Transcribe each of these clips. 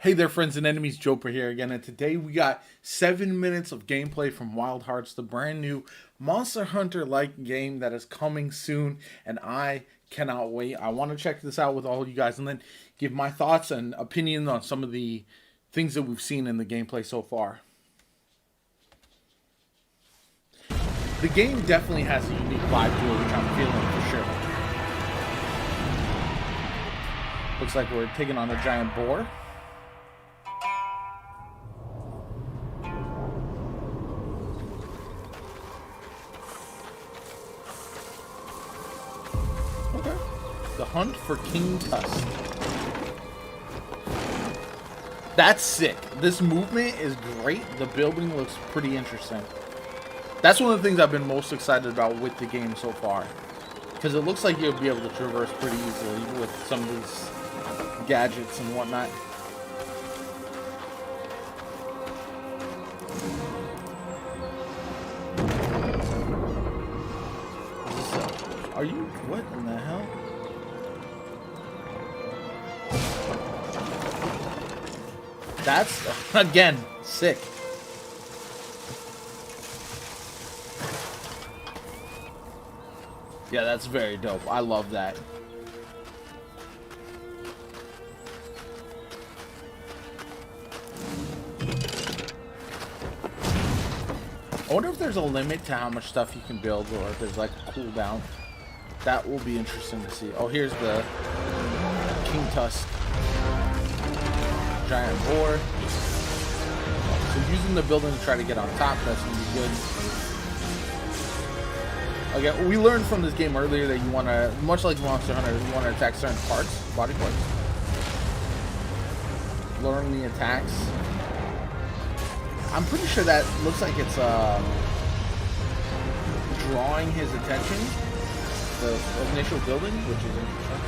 Hey there, friends and enemies, Joper here again, and today we got 7 minutes of gameplay from Wild Hearts, the brand new Monster Hunter-like game that is coming soon, and I cannot wait. I want to check this out with all of you guys and then give my thoughts and opinions on some of the things that we've seen in the gameplay so far. The game definitely has a unique vibe to it, which I'm feeling for sure. Looks like we're taking on a giant boar. The hunt for King Tusk. That's sick. This movement is great. The building looks pretty interesting. That's one of the things I've been most excited about with the game so far. Because it looks like you'll be able to traverse pretty easily with some of these gadgets and whatnot. Are you... what in the hell? That's, again, sick. Yeah, that's very dope. I love that. I wonder if there's a limit to how much stuff you can build, or if there's like a cooldown. That will be interesting to see. Oh, here's the King Tusk. Giant boar. So using the building to try to get on top, that's gonna be good. Okay, we learned from this game earlier that you want to, much like Monster Hunter, you want to attack certain parts, body parts. Learn the attacks. I'm pretty sure that looks like it's drawing his attention, the initial building, which is interesting.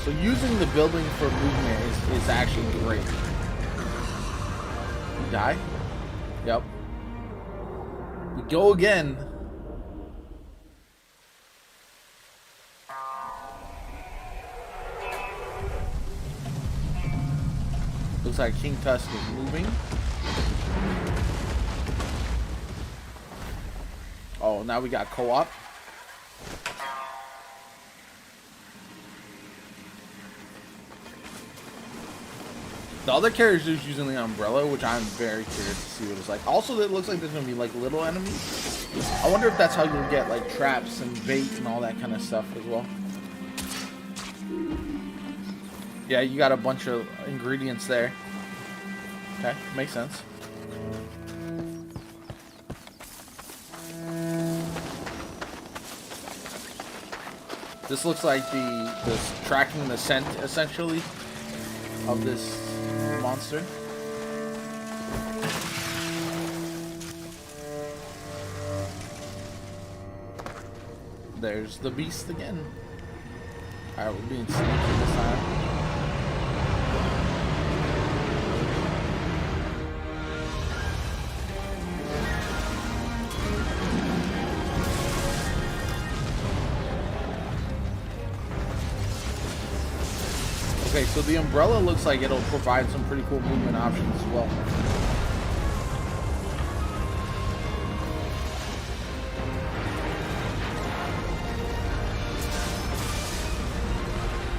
So using the building for movement is actually great. You die? Yep. We go again. Looks like King Tusk is moving. Oh, now we got co-op. The other characters using the umbrella, which I'm very curious to see what it's like. Also, it looks like there's going to be like little enemies. I wonder if that's how you'll get like traps and bait and all that kind of stuff as well. Yeah, you got a bunch of ingredients there. Okay, makes sense. This looks like the tracking the scent essentially of this monster. There's the beast again. Alright, we're being sneaky this time. Okay, so the umbrella looks like it'll provide some pretty cool movement options as well.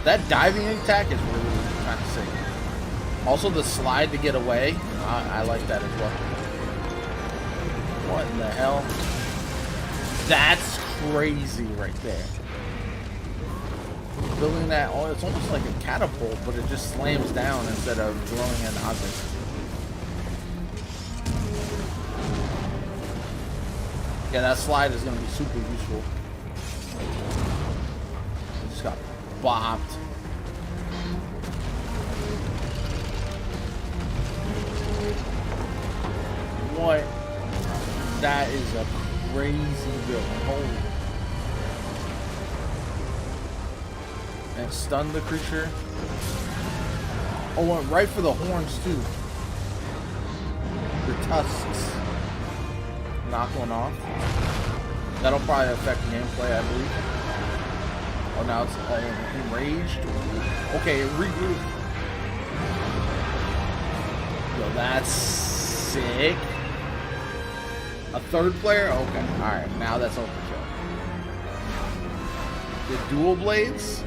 That diving attack is really kind of sick. Also, the slide to get away, I like that as well. What in the hell? That's crazy right there. Building that, oh, it's almost like a catapult, but it just slams down instead of throwing an object. Yeah, that slide is going to be super useful. It just got bopped. What? That is a crazy building. Holy. And stun the creature. Oh, went right for the horns too. The tusks. Knock one off. That'll probably affect gameplay, I believe. Oh, now it's enraged. Okay, regroup. Yo, that's sick. A third player? Okay, alright, now that's overkill. The dual blades?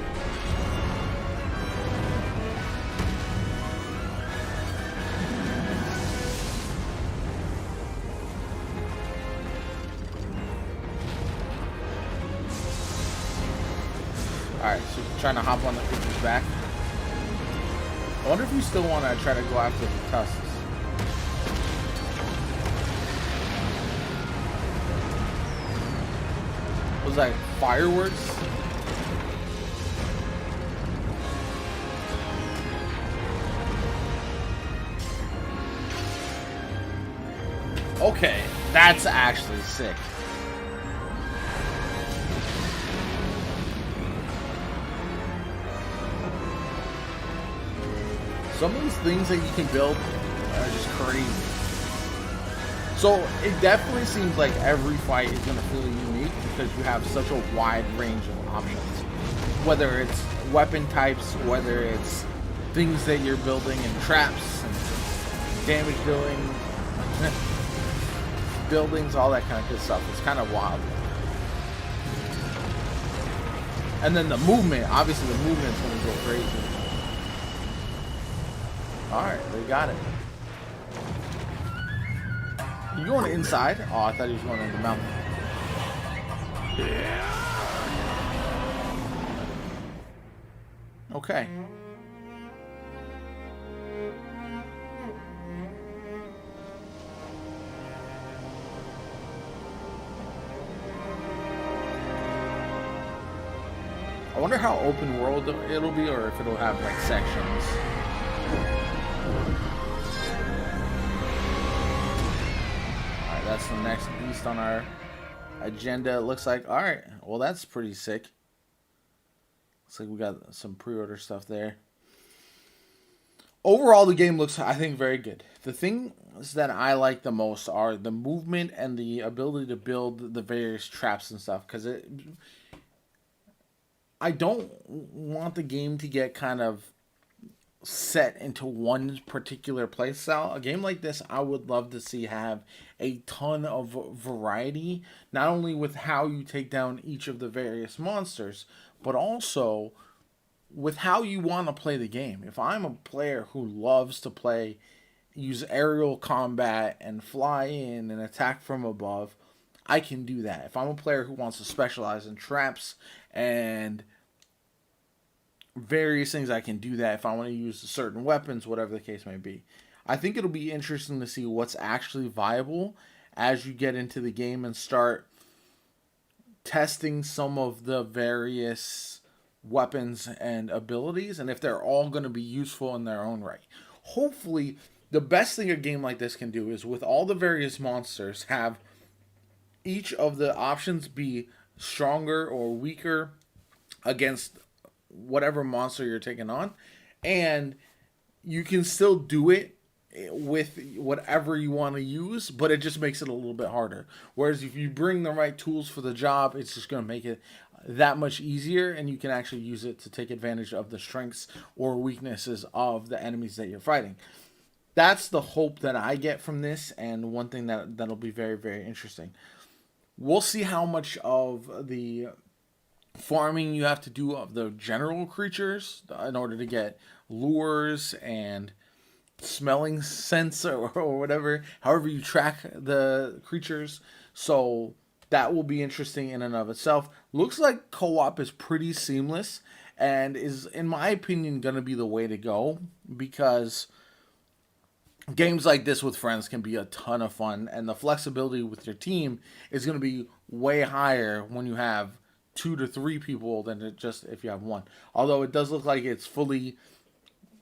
Alright, so you're trying to hop on the creature's back. I wonder if you still want to try to go after the tusks. Was that fireworks? Okay, that's actually sick. Some of these things that you can build are just crazy. So it definitely seems like every fight is going to feel unique because you have such a wide range of options. Whether it's weapon types, whether it's things that you're building and traps and damage dealing, buildings, all that kind of good stuff. It's kind of wild. And then the movement, obviously the movement's going to go crazy. Alright, they got it. You going inside? Oh, I thought he was going in the mountain. Yeah. Okay. I wonder how open world it'll be, or if it'll have like sections. Alright, that's the next beast on our agenda. It looks like, alright, well that's pretty sick. Looks like we got some pre-order stuff there. Overall, the game looks, I think, very good. The things that I like the most are the movement and the ability to build the various traps and stuff, because I don't want the game to get kind of set into one particular playstyle. A game like this, I would love to see have a ton of variety, not only with how you take down each of the various monsters, but also with how you want to play the game. If I'm a player who loves to use aerial combat and fly in and attack from above, I can do that. If I'm a player who wants to specialize in traps and various things, I can do that. If I want to use certain weapons, whatever the case may be. I think it'll be interesting to see what's actually viable as you get into the game and start testing some of the various weapons and abilities, and if they're all going to be useful in their own right. Hopefully, the best thing a game like this can do is, with all the various monsters, have each of the options be stronger or weaker against whatever monster you're taking on, and you can still do it with whatever you want to use, but it just makes it a little bit harder. Whereas if you bring the right tools for the job, it's just going to make it that much easier, and you can actually use it to take advantage of the strengths or weaknesses of the enemies that you're fighting. That's the hope that I get from this, and one thing that'll be very, very interesting. We'll see how much of the farming you have to do of the general creatures in order to get lures and smelling sense or whatever, however you track the creatures. So that will be interesting in and of itself. Looks like co-op is pretty seamless and is, in my opinion, going to be the way to go, because games like this with friends can be a ton of fun, and the flexibility with your team is going to be way higher when you have 2 to 3 people than it just if you have one. Although it does look like it's fully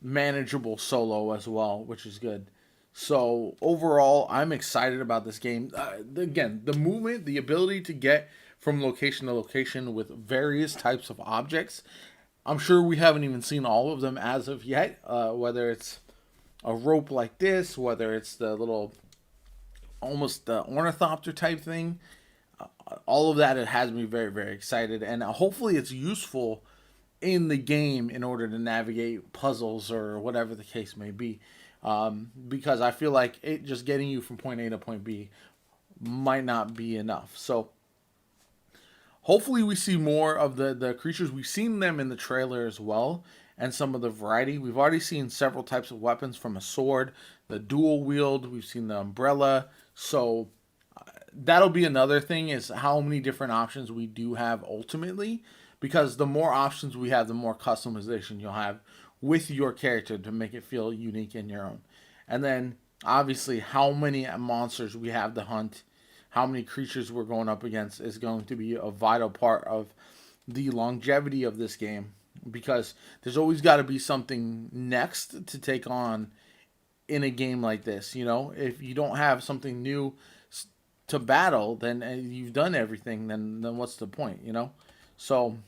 manageable solo as well, which is good. So overall, I'm excited about this game. Again, the movement, the ability to get from location to location with various types of objects. I'm sure we haven't even seen all of them as of yet, whether it's a rope like this, whether it's the little, almost the ornithopter type thing. all of that, it has me very, very excited, and hopefully it's useful in the game in order to navigate puzzles or whatever the case may be. Because I feel like it just getting you from point A to point B might not be enough. So hopefully we see more of the creatures. We've seen them in the trailer as well, and some of the variety. We've already seen several types of weapons, from a sword, the dual wield. We've seen the umbrella. So that'll be another thing, is how many different options we do have ultimately, because the more options we have, the more customization you'll have with your character to make it feel unique in your own. And then obviously how many monsters we have to hunt, how many creatures we're going up against, is going to be a vital part of the longevity of this game, because there's always got to be something next to take on in a game like this. You know, if you don't have something new to battle, then you've done everything. Then what's the point? You know, so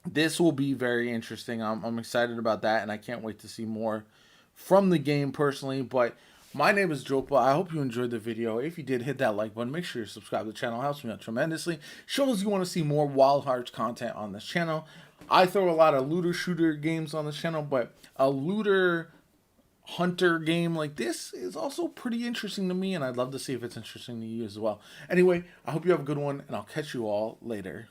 this will be very interesting. I'm excited about that, and I can't wait to see more from the game personally. But my name is JoPa. I hope you enjoyed the video. If you did, hit that like button. Make sure you subscribe to the channel. It helps me out tremendously. Show us you want to see more Wild Hearts content on this channel. I throw a lot of looter shooter games on this channel, but a looter hunter game like this is also pretty interesting to me, and I'd love to see if it's interesting to you as well. Anyway, I hope you have a good one, and I'll catch you all later.